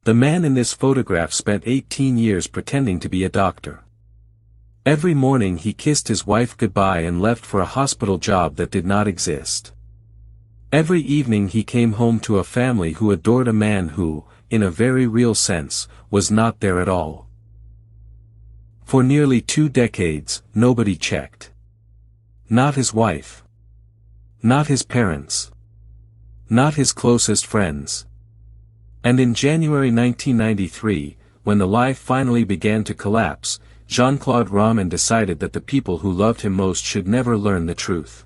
The man in this photograph spent 18 years pretending to be a doctor. Every morning he kissed his wife goodbye and left for a hospital job that did not exist. Every evening he came home to a family who adored a man who, in a very real sense, was not there at all. For nearly 2 decades, nobody checked. Not his wife. Not his parents. Not his closest friends. And in January 1993, when the lie finally began to collapse, Jean-Claude Romand decided that the people who loved him most should never learn the truth.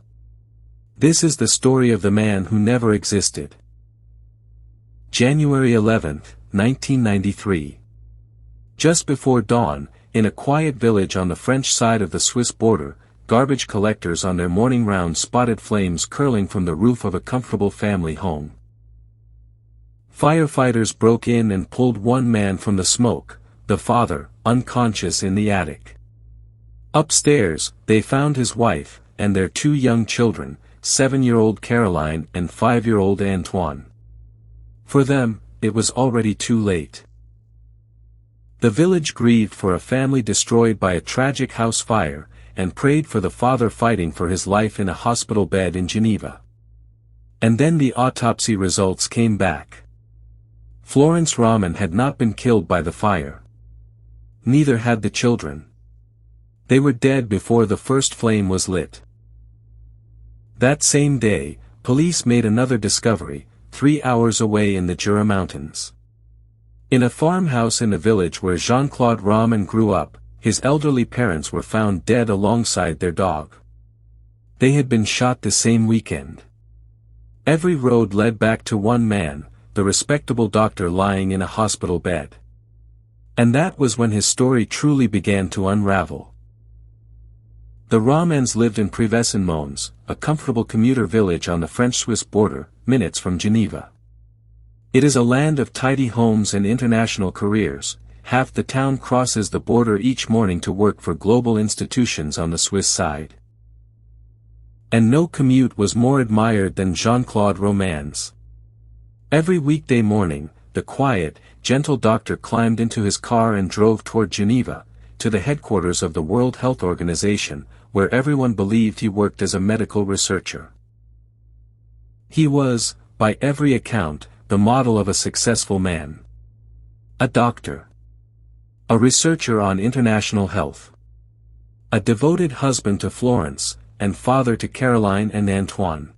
This is the story of the man who never existed. January 11, 1993. Just before dawn, in a quiet village on the French side of the Swiss border, garbage collectors on their morning round spotted flames curling from the roof of a comfortable family home. Firefighters broke in and pulled one man from the smoke, the father, unconscious in the attic. Upstairs, they found his wife, and their 2 young children, 7-year-old Caroline and 5-year-old Antoine. For them, it was already too late. The village grieved for a family destroyed by a tragic house fire, and prayed for the father fighting for his life in a hospital bed in Geneva. And then the autopsy results came back. Florence Romand had not been killed by the fire. Neither had the children. They were dead before the first flame was lit. That same day, police made another discovery, 3 hours away in the Jura mountains. In a farmhouse in the village where Jean-Claude Romand grew up, his elderly parents were found dead alongside their dog. They had been shot the same weekend. Every road led back to one man, the respectable doctor lying in a hospital bed. And that was when his story truly began to unravel. The Romands lived in Privès-en-Mons, a comfortable commuter village on the French-Swiss border, minutes from Geneva. It is a land of tidy homes and international careers. Half the town crosses the border each morning to work for global institutions on the Swiss side. And no commute was more admired than Jean-Claude Romand's. Every weekday morning, the quiet, gentle doctor climbed into his car and drove toward Geneva, to the headquarters of the World Health Organization, where everyone believed he worked as a medical researcher. He was, by every account, the model of a successful man. A doctor. A researcher on international health. A devoted husband to Florence, and father to Caroline and Antoine.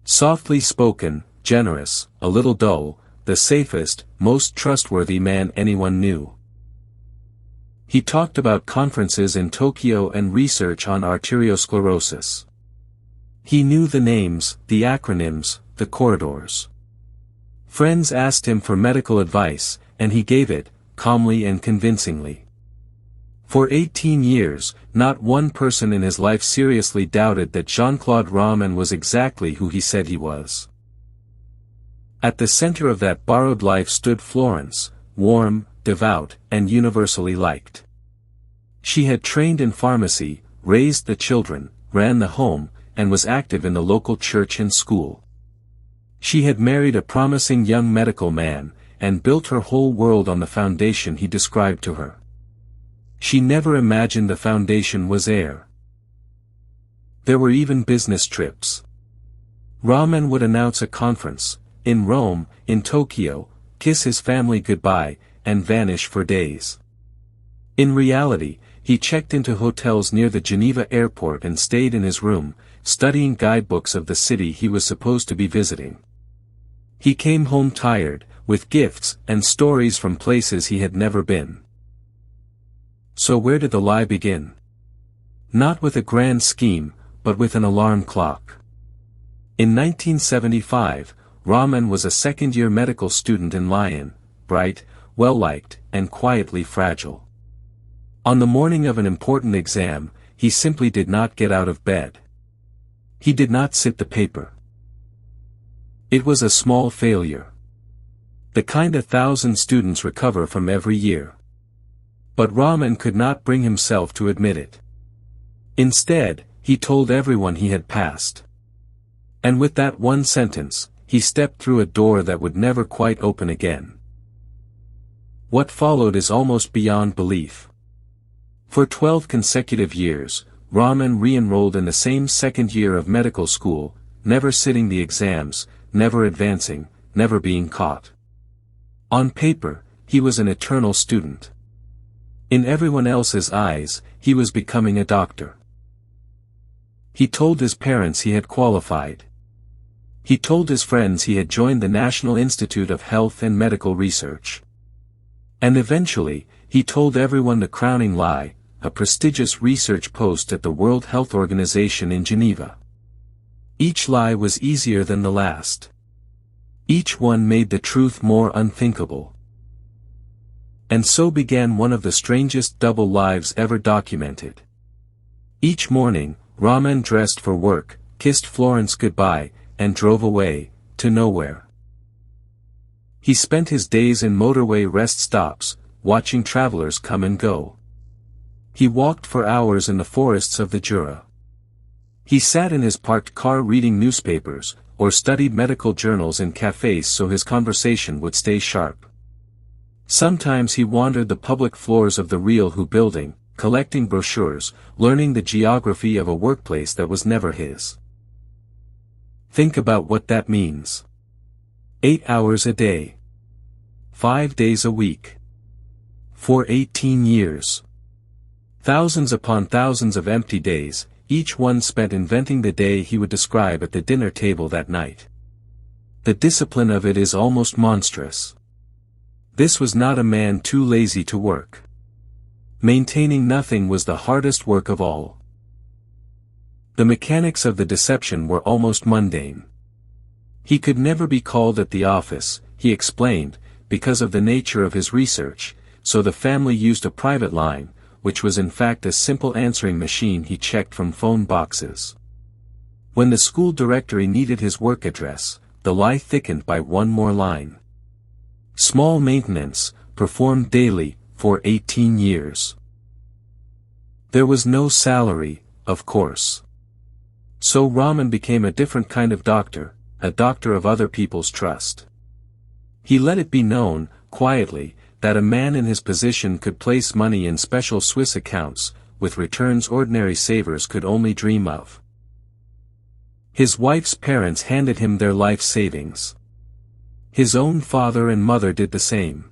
Softly spoken, generous, a little dull, the safest, most trustworthy man anyone knew. He talked about conferences in Tokyo and research on arteriosclerosis. He knew the names, the acronyms, the corridors. Friends asked him for medical advice, and he gave it, calmly and convincingly. For 18 years, not one person in his life seriously doubted that Jean-Claude Romand was exactly who he said he was. At the center of that borrowed life stood Florence, warm, devout, and universally liked. She had trained in pharmacy, raised the children, ran the home, and was active in the local church and school. She had married a promising young medical man, and built her whole world on the foundation he described to her. She never imagined the foundation was air. There were even business trips. Romand would announce a conference, in Rome, in Tokyo, kiss his family goodbye, and vanish for days. In reality, he checked into hotels near the Geneva airport and stayed in his room, studying guidebooks of the city he was supposed to be visiting. He came home tired, with gifts and stories from places he had never been. So where did the lie begin? Not with a grand scheme, but with an alarm clock. In 1975, Romand was a second-year medical student in Lyon, bright, well-liked, and quietly fragile. On the morning of an important exam, he simply did not get out of bed. He did not sit the paper. It was a small failure. The kind 1,000 students recover from every year. But Romand could not bring himself to admit it. Instead, he told everyone he had passed. And with that one sentence, he stepped through a door that would never quite open again. What followed is almost beyond belief. For 12 consecutive years, Romand re-enrolled in the same second year of medical school, never sitting the exams, never advancing, never being caught. On paper, he was an eternal student. In everyone else's eyes, he was becoming a doctor. He told his parents he had qualified. He told his friends he had joined the National Institute of Health and Medical Research. And eventually, he told everyone the crowning lie, a prestigious research post at the World Health Organization in Geneva. Each lie was easier than the last. Each one made the truth more unthinkable. And so began one of the strangest double lives ever documented. Each morning, Romand dressed for work, kissed Florence goodbye, and drove away, to nowhere. He spent his days in motorway rest stops, watching travelers come and go. He walked for hours in the forests of the Jura. He sat in his parked car reading newspapers, or studied medical journals in cafes so his conversation would stay sharp. Sometimes he wandered the public floors of the Real Who building, collecting brochures, learning the geography of a workplace that was never his. Think about what that means. 8 hours a day. 5 days a week. For 18 years. Thousands upon thousands of empty days, each one spent inventing the day he would describe at the dinner table that night. The discipline of it is almost monstrous. This was not a man too lazy to work. Maintaining nothing was the hardest work of all. The mechanics of the deception were almost mundane. He could never be called at the office, he explained, because of the nature of his research, so the family used a private line, which was in fact a simple answering machine he checked from phone boxes. When the school directory needed his work address, the lie thickened by one more line. Small maintenance, performed daily, for 18 years. There was no salary, of course. So Romand became a different kind of doctor, a doctor of other people's trust. He let it be known, quietly, that a man in his position could place money in special Swiss accounts, with returns ordinary savers could only dream of. His wife's parents handed him their life savings. His own father and mother did the same.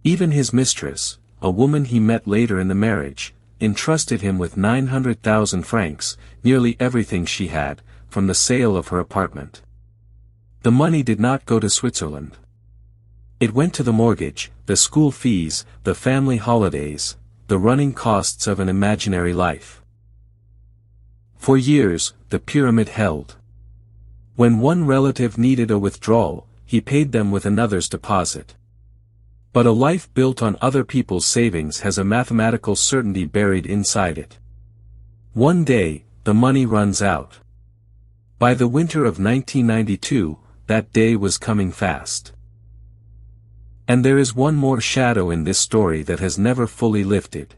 Even his mistress, a woman he met later in the marriage, entrusted him with 900,000 francs, nearly everything she had, from the sale of her apartment. The money did not go to Switzerland. It went to the mortgage, the school fees, the family holidays, the running costs of an imaginary life. For years, the pyramid held. When one relative needed a withdrawal, he paid them with another's deposit. But a life built on other people's savings has a mathematical certainty buried inside it. One day, the money runs out. By the winter of 1992, that day was coming fast. And there is one more shadow in this story that has never fully lifted.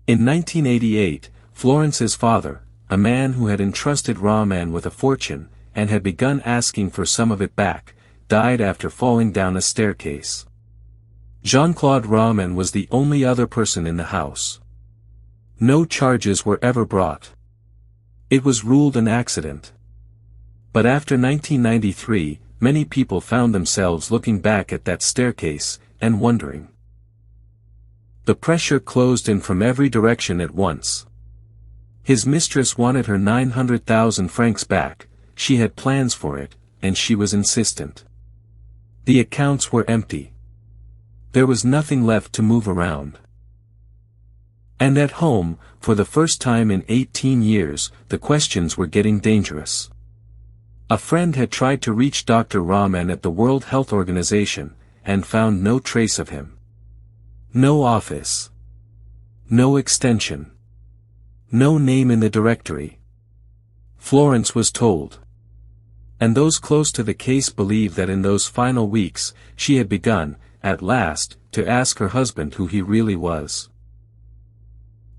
In 1988, Florence's father, a man who had entrusted Romand with a fortune, and had begun asking for some of it back, died after falling down a staircase. Jean-Claude Romand was the only other person in the house. No charges were ever brought. It was ruled an accident. But after 1993, many people found themselves looking back at that staircase, and wondering. The pressure closed in from every direction at once. His mistress wanted her 900,000 francs back, she had plans for it, and she was insistent. The accounts were empty. There was nothing left to move around. And at home, for the first time in 18 years, the questions were getting dangerous. A friend had tried to reach Dr. Romand at the World Health Organization, and found no trace of him. No office. No extension. No name in the directory. Florence was told. And those close to the case believed that in those final weeks, she had begun, at last, to ask her husband who he really was.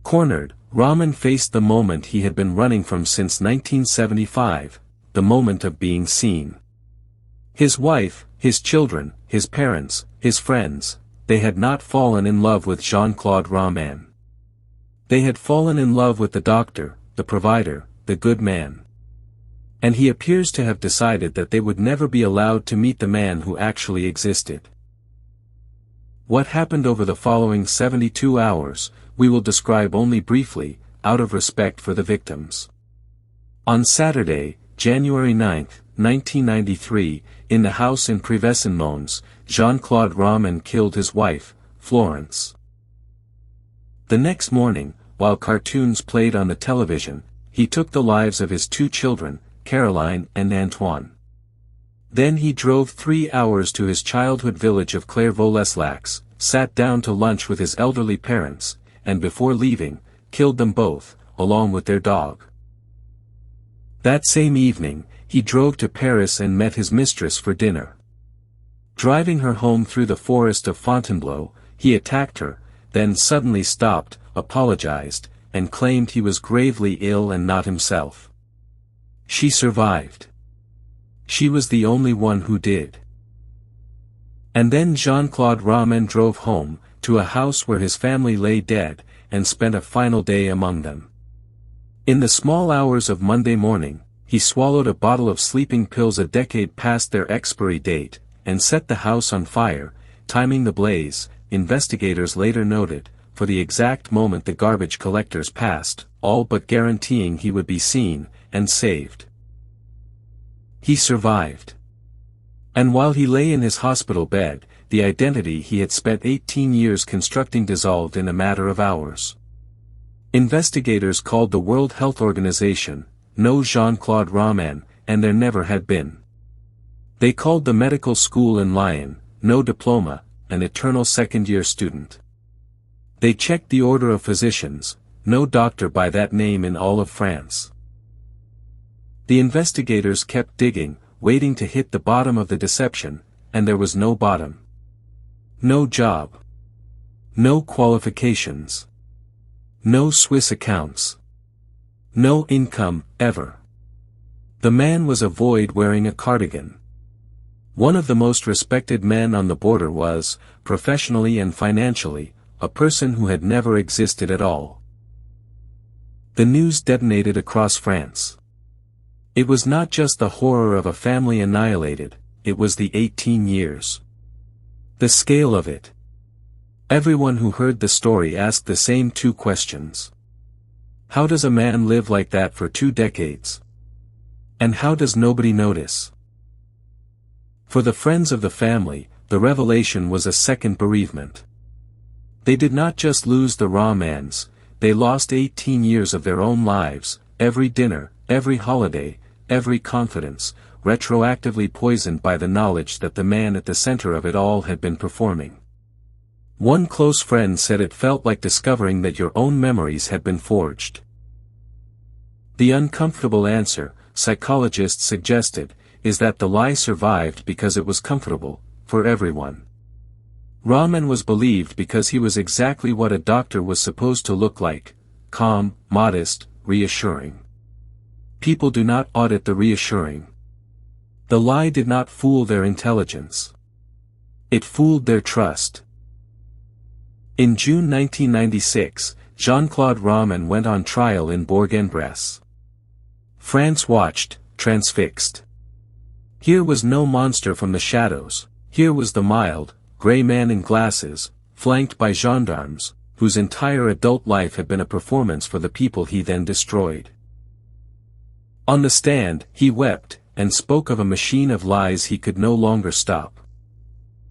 Cornered, Romand faced the moment he had been running from since 1975, the moment of being seen. His wife, his children, his parents, his friends, they had not fallen in love with Jean-Claude Romand. They had fallen in love with the doctor, the provider, the good man. And he appears to have decided that they would never be allowed to meet the man who actually existed. What happened over the following 72 hours, we will describe only briefly, out of respect for the victims. On Saturday, January 9, 1993, in the house in Privessin-Mons, Jean-Claude Romand killed his wife, Florence. The next morning, while cartoons played on the television, he took the lives of his two children, Caroline and Antoine. Then he drove 3 hours to his childhood village of Clairvaux-les-Lacs, sat down to lunch with his elderly parents, and before leaving, killed them both, along with their dog. That same evening, he drove to Paris and met his mistress for dinner. Driving her home through the forest of Fontainebleau, he attacked her, then suddenly stopped, apologized, and claimed he was gravely ill and not himself. She survived. She was the only one who did. And then Jean-Claude Romand drove home, to a house where his family lay dead, and spent a final day among them. In the small hours of Monday morning, he swallowed a bottle of sleeping pills a decade past their expiry date, and set the house on fire, timing the blaze, investigators later noted, for the exact moment the garbage collectors passed, all but guaranteeing he would be seen, and saved. He survived. And while he lay in his hospital bed, the identity he had spent 18 years constructing dissolved in a matter of hours. Investigators called the World Health Organization, no Jean-Claude Romand, and there never had been. They called the medical school in Lyon, no diploma, an eternal second-year student. They checked the order of physicians, no doctor by that name in all of France. The investigators kept digging, waiting to hit the bottom of the deception, and there was no bottom. No job. No qualifications. No Swiss accounts. No income, ever. The man was a void wearing a cardigan. One of the most respected men on the border was, professionally and financially, a person who had never existed at all. The news detonated across France. It was not just the horror of a family annihilated, it was the 18 years. The scale of it. Everyone who heard the story asked the same two questions. How does a man live like that for 2 decades? And how does nobody notice? For the friends of the family, the revelation was a second bereavement. They did not just lose the Romands, they lost 18 years of their own lives, every dinner, every holiday, every confidence, retroactively poisoned by the knowledge that the man at the center of it all had been performing. One close friend said it felt like discovering that your own memories had been forged. The uncomfortable answer, psychologists suggested, is that the lie survived because it was comfortable, for everyone. Romand was believed because he was exactly what a doctor was supposed to look like, calm, modest, reassuring. People do not audit the reassuring. The lie did not fool their intelligence. It fooled their trust. In June 1996, Jean-Claude Romand went on trial in Bourg-en-Bresse. France watched, transfixed. Here was no monster from the shadows, here was the mild, grey man in glasses, flanked by gendarmes, whose entire adult life had been a performance for the people he then destroyed. On the stand, he wept, and spoke of a machine of lies he could no longer stop.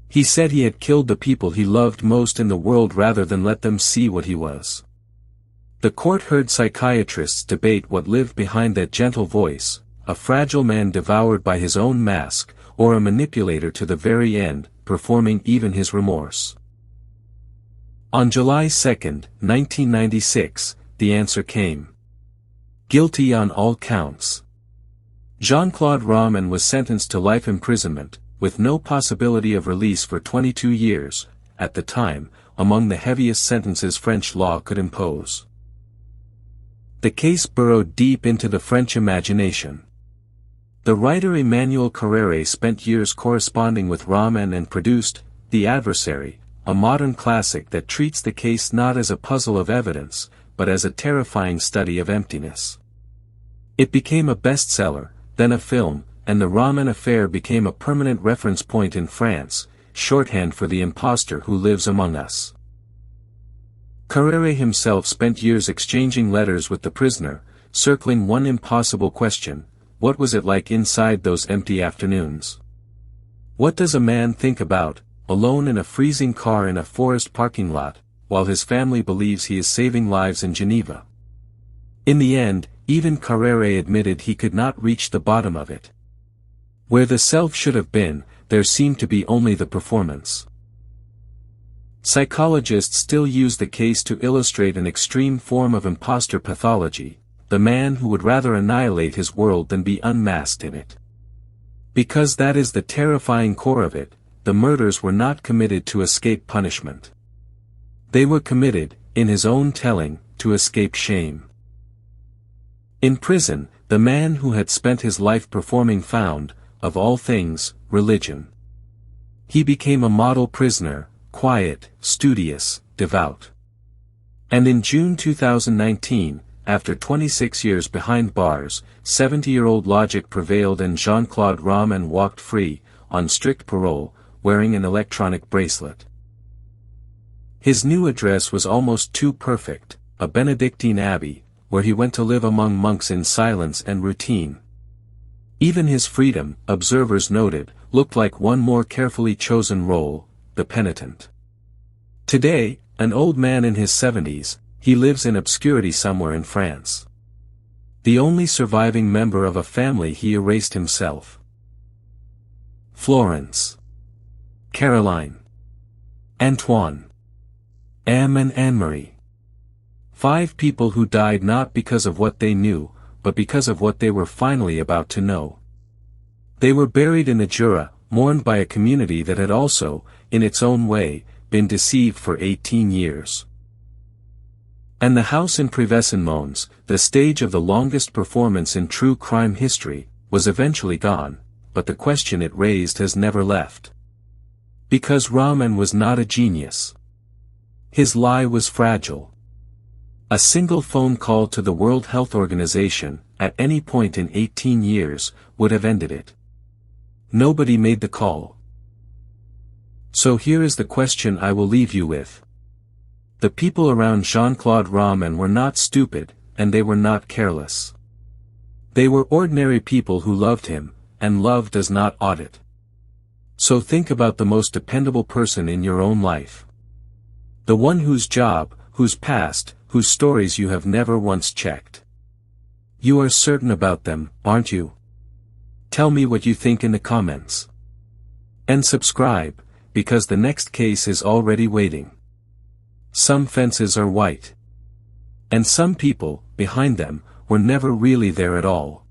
He said he had killed the people he loved most in the world rather than let them see what he was. The court heard psychiatrists debate what lived behind that gentle voice, a fragile man devoured by his own mask, or a manipulator to the very end, performing even his remorse. On July 2, 1996, the answer came. Guilty on all counts. Jean-Claude Romand was sentenced to life imprisonment, with no possibility of release for 22 years, at the time, among the heaviest sentences French law could impose. The case burrowed deep into the French imagination. The writer Emmanuel Carrère spent years corresponding with Romand and produced The Adversary, a modern classic that treats the case not as a puzzle of evidence, but as a terrifying study of emptiness. It became a bestseller, then a film, and the Romand affair became a permanent reference point in France, shorthand for the imposter who lives among us. Carrère himself spent years exchanging letters with the prisoner, circling one impossible question: what was it like inside those empty afternoons? What does a man think about, alone in a freezing car in a forest parking lot, while his family believes he is saving lives in Geneva? In the end, even Carrère admitted he could not reach the bottom of it. Where the self should have been, there seemed to be only the performance. Psychologists still use the case to illustrate an extreme form of imposter pathology, the man who would rather annihilate his world than be unmasked in it. Because that is the terrifying core of it, the murders were not committed to escape punishment. They were committed, in his own telling, to escape shame. In prison, the man who had spent his life performing found, of all things, religion. He became a model prisoner, quiet, studious, devout. And in June 2019, after 26 years behind bars, 70-year-old logic prevailed and Jean-Claude Romand walked free, on strict parole, wearing an electronic bracelet. His new address was almost too perfect, a Benedictine abbey, where he went to live among monks in silence and routine. Even his freedom, observers noted, looked like one more carefully chosen role, the penitent. Today, an old man in his 70s, he lives in obscurity somewhere in France. The only surviving member of a family he erased himself. Florence. Caroline. Antoine. Em and Anne-Marie. 5 people who died not because of what they knew, but because of what they were finally about to know. They were buried in the Jura, mourned by a community that had also, in its own way, been deceived for 18 years. And the house in Privessin-Mons, the stage of the longest performance in true crime history, was eventually gone, but the question it raised has never left. Because Romand was not a genius. His lie was fragile. A single phone call to the World Health Organization, at any point in 18 years, would have ended it. Nobody made the call. So here is the question I will leave you with. The people around Jean-Claude Romand were not stupid, and they were not careless. They were ordinary people who loved him, and love does not audit. So think about the most dependable person in your own life. The one whose job, whose past, whose stories you have never once checked. You are certain about them, aren't you? Tell me what you think in the comments. And subscribe, because the next case is already waiting. Some fences are white. And some people, behind them, were never really there at all.